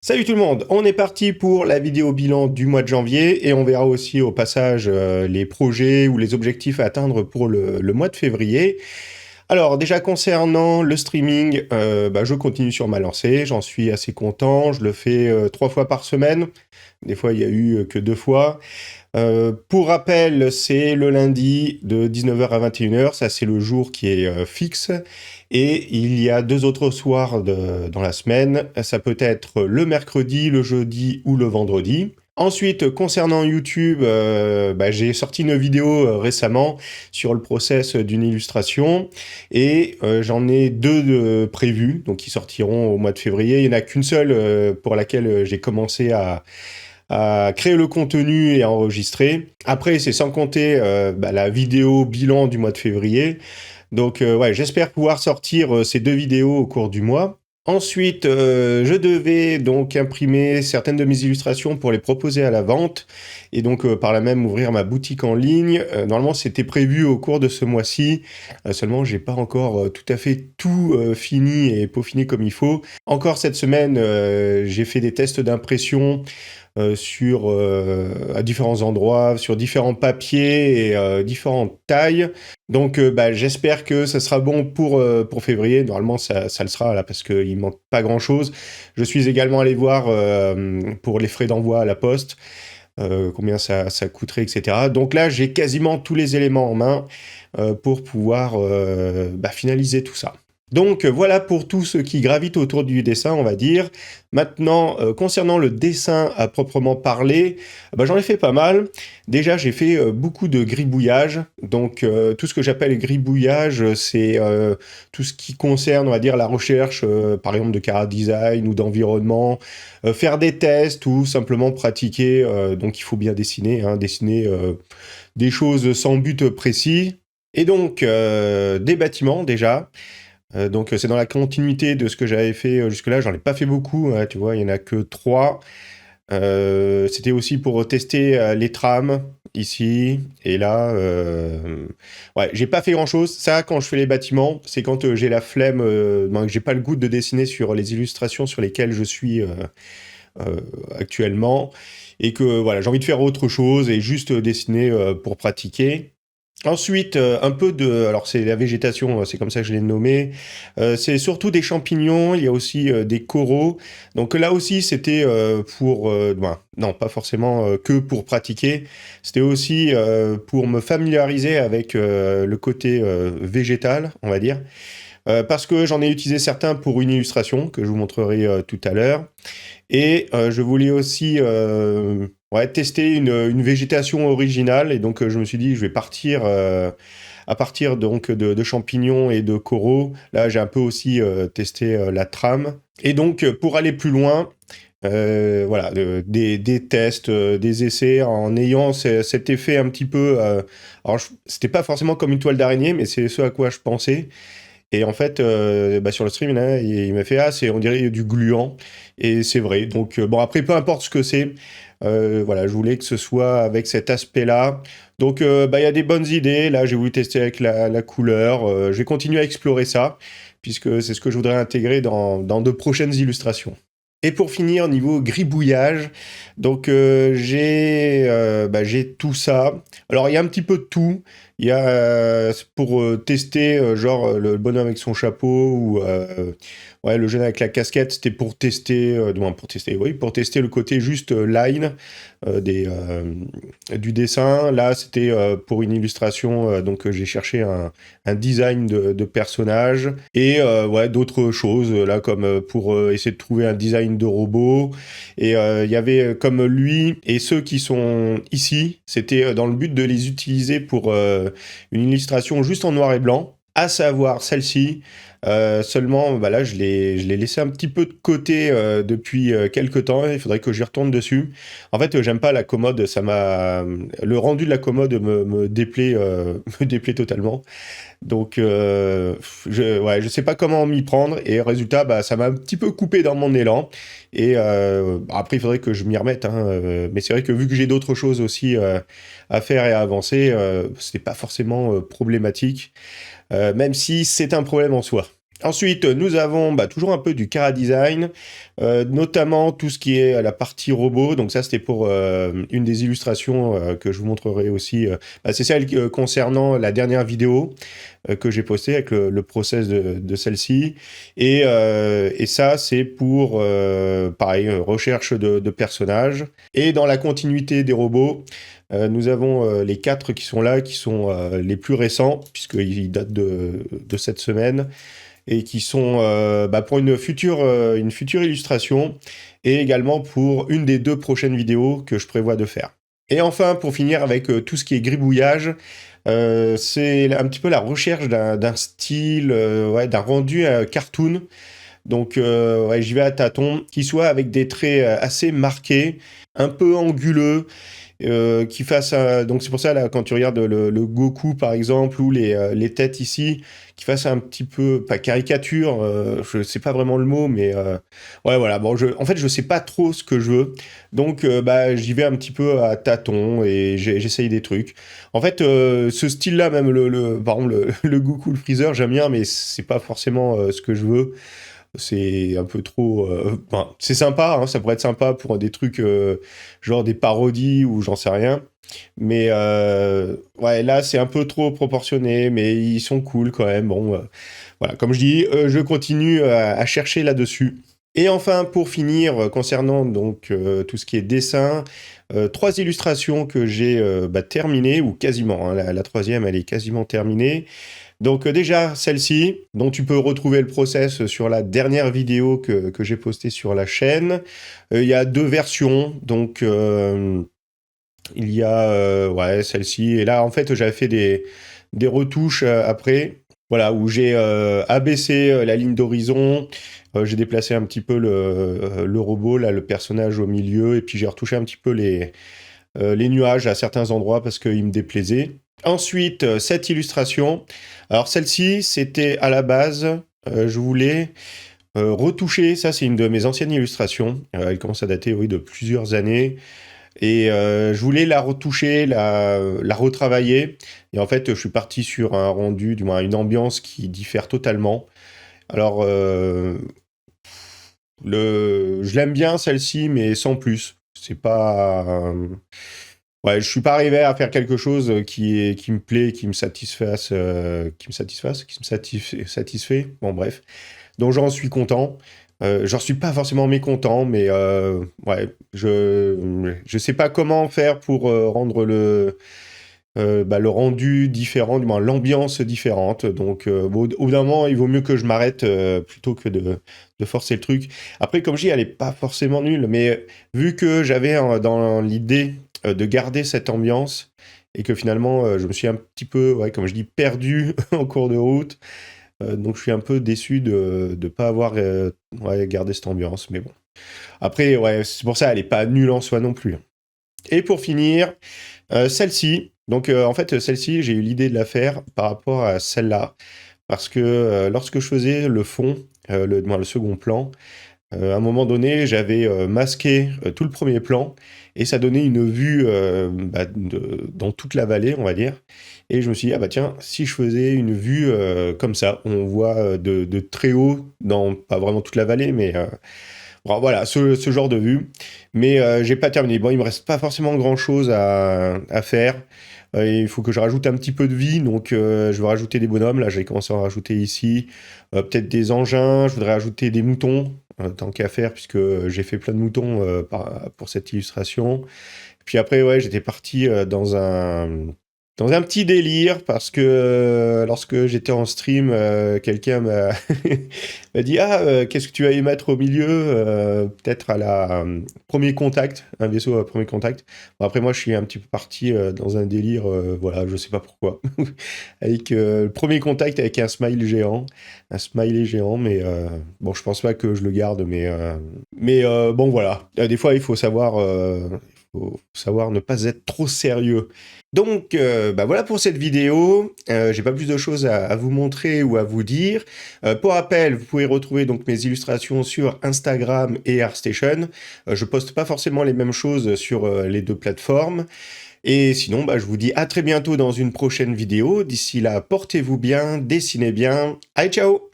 Salut tout le monde, on est parti pour la vidéo bilan du mois de janvier et on verra aussi au passage les projets ou les objectifs à atteindre pour le mois de février. Alors déjà concernant le streaming, je continue sur ma lancée, j'en suis assez content, je le fais 3 fois par semaine, des fois il y a eu que 2 fois. Pour rappel, c'est le lundi de 19h à 21h, ça c'est le jour qui est fixe. Et il y a 2 autres soirs dans la semaine, ça peut être le mercredi, le jeudi ou le vendredi. Ensuite, concernant YouTube, j'ai sorti une vidéo récemment sur le process d'une illustration et j'en ai deux prévues, donc qui sortiront au mois de février. Il n'y en a qu'une seule pour laquelle j'ai commencé à créer le contenu et à enregistrer. Après, c'est sans compter la vidéo bilan du mois de février. Donc, ouais, j'espère pouvoir sortir ces deux vidéos au cours du mois. Ensuite, je devais donc imprimer certaines de mes illustrations pour les proposer à la vente et donc par là même ouvrir ma boutique en ligne. Normalement, c'était prévu au cours de ce mois-ci. Seulement, j'ai pas encore tout à fait tout fini et peaufiné comme il faut. Encore cette semaine, j'ai fait des tests d'impression à différents endroits, sur différents papiers et différentes tailles. Donc j'espère que ça sera bon pour février. Normalement ça le sera là parce qu'il ne manque pas grand-chose. Je suis également allé voir pour les frais d'envoi à la poste, combien ça coûterait, etc. Donc là j'ai quasiment tous les éléments en main pour pouvoir finaliser tout ça. Donc voilà pour tout ce qui gravite autour du dessin, on va dire. Maintenant, concernant le dessin à proprement parler, j'en ai fait pas mal. Déjà, j'ai fait beaucoup de gribouillage. Donc tout ce que j'appelle gribouillage, c'est tout ce qui concerne, on va dire, la recherche, par exemple, de chara-design ou d'environnement, faire des tests ou simplement pratiquer. Donc il faut bien dessiner, hein, dessiner des choses sans but précis. Et donc, des bâtiments déjà. Donc c'est dans la continuité de ce que j'avais fait jusque-là. J'en ai pas fait beaucoup, hein, tu vois, il y en a que 3. C'était aussi pour tester les trams ici et là. Ouais, j'ai pas fait grand-chose. Ça, quand je fais les bâtiments, c'est quand j'ai la flemme, que j'ai pas le goût de dessiner sur les illustrations sur lesquelles je suis actuellement et que voilà, j'ai envie de faire autre chose et juste dessiner pour pratiquer. Ensuite, un peu de... Alors, c'est la végétation, c'est comme ça que je l'ai nommé. C'est surtout des champignons, il y a aussi des coraux. Donc là aussi, c'était non, pas forcément que pour pratiquer. C'était aussi pour me familiariser avec le côté végétal, on va dire. Parce que j'en ai utilisé certains pour une illustration, que je vous montrerai tout à l'heure. Et je voulais aussi tester une végétation originale. Et donc, je me suis dit, je vais partir à partir donc de champignons et de coraux. Là, j'ai un peu aussi testé la trame. Et donc, pour aller plus loin, des tests, des essais en ayant cet effet un petit peu. Alors, c'était pas forcément comme une toile d'araignée, mais c'est ce à quoi je pensais. Et en fait, sur le stream, là, il m'a fait, ah, on dirait du gluant. Et c'est vrai. Donc, bon, après, peu importe ce que c'est, voilà, je voulais que ce soit avec cet aspect-là. Donc, il y a des bonnes idées. Là, j'ai voulu tester avec la couleur. Je vais continuer à explorer ça, puisque c'est ce que je voudrais intégrer dans de prochaines illustrations. Et pour finir, niveau gribouillage, donc j'ai tout ça. Alors il y a un petit peu de tout. Il y a pour tester genre le bonhomme avec son chapeau ou le jeune avec la casquette, c'était pour tester, oui, pour tester le côté juste line du dessin. Là, c'était pour une illustration, donc j'ai cherché un design de personnage et d'autres choses là comme pour essayer de trouver un design de robot. Et il y avait comme lui et ceux qui sont ici, c'était dans le but de les utiliser pour une illustration juste en noir et blanc, à savoir celle-ci. Seulement, là, je l'ai laissé un petit peu de côté depuis quelques temps. Il faudrait que j'y retourne dessus. En fait, j'aime pas la commode. Le rendu de la commode me déplaît, me déplaît totalement. Donc, je sais pas comment m'y prendre. Et résultat, ça m'a un petit peu coupé dans mon élan. Et après, il faudrait que je m'y remette, hein, mais c'est vrai que vu que j'ai d'autres choses aussi à faire et à avancer, c'était pas forcément problématique, même si c'est un problème en soi. Ensuite, nous avons toujours un peu du Cara Design, notamment tout ce qui est la partie robot. Donc ça, c'était pour une des illustrations que je vous montrerai aussi. C'est celle concernant la dernière vidéo que j'ai postée avec le process de celle-ci. Et ça, c'est pour, pareil, recherche de personnages. Et dans la continuité des robots, nous avons les 4 qui sont là, qui sont les plus récents, puisqu'ils datent de cette semaine et qui sont pour une future illustration et également pour une des 2 prochaines vidéos que je prévois de faire. Et enfin, pour finir avec tout ce qui est gribouillage, c'est un petit peu la recherche d'un style, d'un rendu cartoon. Donc j'y vais à tâtons, qui soit avec des traits assez marqués, un peu anguleux, qui fasse donc c'est pour ça là quand tu regardes le Goku par exemple ou les têtes ici qui fassent un petit peu pas caricature, je sais pas vraiment le mot mais ouais voilà bon en fait je sais pas trop ce que je veux donc j'y vais un petit peu à tâtons et j'essaye des trucs en fait ce style là même par exemple le Goku le Freezer j'aime bien mais c'est pas forcément ce que je veux. C'est un peu trop. C'est sympa, hein, ça pourrait être sympa pour des trucs genre des parodies ou j'en sais rien. Mais ouais, là, c'est un peu trop proportionné, mais ils sont cool quand même. Bon, voilà, comme je dis, je continue à chercher là-dessus. Et enfin, pour finir, concernant donc tout ce qui est dessin, 3 illustrations que j'ai terminées, ou quasiment, hein, la troisième, elle est quasiment terminée. Donc déjà, celle-ci, dont tu peux retrouver le process sur la dernière vidéo que j'ai postée sur la chaîne. Il y a 2 versions, donc il y a ouais, celle-ci. Et là, en fait, j'avais fait des retouches après, voilà, où j'ai abaissé la ligne d'horizon, j'ai déplacé un petit peu le robot, là, le personnage au milieu, et puis j'ai retouché un petit peu les nuages à certains endroits parce qu'ils me déplaisaient. Ensuite, cette illustration. Alors celle-ci, c'était à la base, je voulais retoucher, ça c'est une de mes anciennes illustrations, elle commence à dater oui, de plusieurs années, et je voulais la retoucher, la retravailler, et en fait je suis parti sur un rendu, du moins une ambiance qui diffère totalement. Alors, je l'aime bien celle-ci, mais sans plus. C'est pas... ouais, je suis pas arrivé à faire quelque chose qui me plaît, qui me satisfait. Bon, bref. Donc j'en suis content. J'en suis pas forcément mécontent, mais ouais, je sais pas comment faire pour rendre le rendu différent, du moins l'ambiance différente. Donc au bout d'un moment, il vaut mieux que je m'arrête plutôt que de forcer le truc. Après, comme je dis, elle est pas forcément nulle, mais vu que j'avais dans l'idée de garder cette ambiance et que finalement je me suis un petit peu, ouais, comme je dis, perdu en cours de route. Donc je suis un peu déçu de ne pas avoir ouais, gardé cette ambiance, mais bon. Après, ouais, c'est pour ça, elle est pas nulle en soi non plus. Et pour finir, celle-ci. Donc en fait, celle-ci, j'ai eu l'idée de la faire par rapport à celle-là. Parce que lorsque je faisais le fond, le second plan, à un moment donné, j'avais masqué tout le premier plan et ça donnait une vue dans toute la vallée, on va dire. Et je me suis dit, ah bah tiens, si je faisais une vue comme ça, on voit de très haut, dans pas vraiment toute la vallée, mais bon, voilà, ce genre de vue. Mais j'ai pas terminé. Bon, il me reste pas forcément grand-chose à faire. Il faut que je rajoute un petit peu de vie, donc je vais rajouter des bonhommes. Là, j'ai commencé à en rajouter ici. Peut-être des engins, je voudrais rajouter des moutons, tant qu'à faire, puisque j'ai fait plein de moutons pour cette illustration. Puis après, ouais, j'étais parti dans un petit délire, parce que lorsque j'étais en stream, quelqu'un m'a dit «Ah, qu'est-ce que tu vas y mettre au milieu peut-être à la premier contact, un vaisseau à premier contact». Bon, après, moi, je suis un petit peu parti dans un délire, voilà, je sais pas pourquoi. Avec le premier contact avec un smiley géant, mais bon, je pense pas que je le garde, mais bon, voilà. Des fois, il faut savoir ne pas être trop sérieux. Donc, voilà pour cette vidéo. J'ai pas plus de choses à vous montrer ou à vous dire. Pour rappel, vous pouvez retrouver donc mes illustrations sur Instagram et ArtStation. Je poste pas forcément les mêmes choses sur les 2 plateformes. Et sinon, je vous dis à très bientôt dans une prochaine vidéo. D'ici là, portez-vous bien, dessinez bien. Allez, ciao!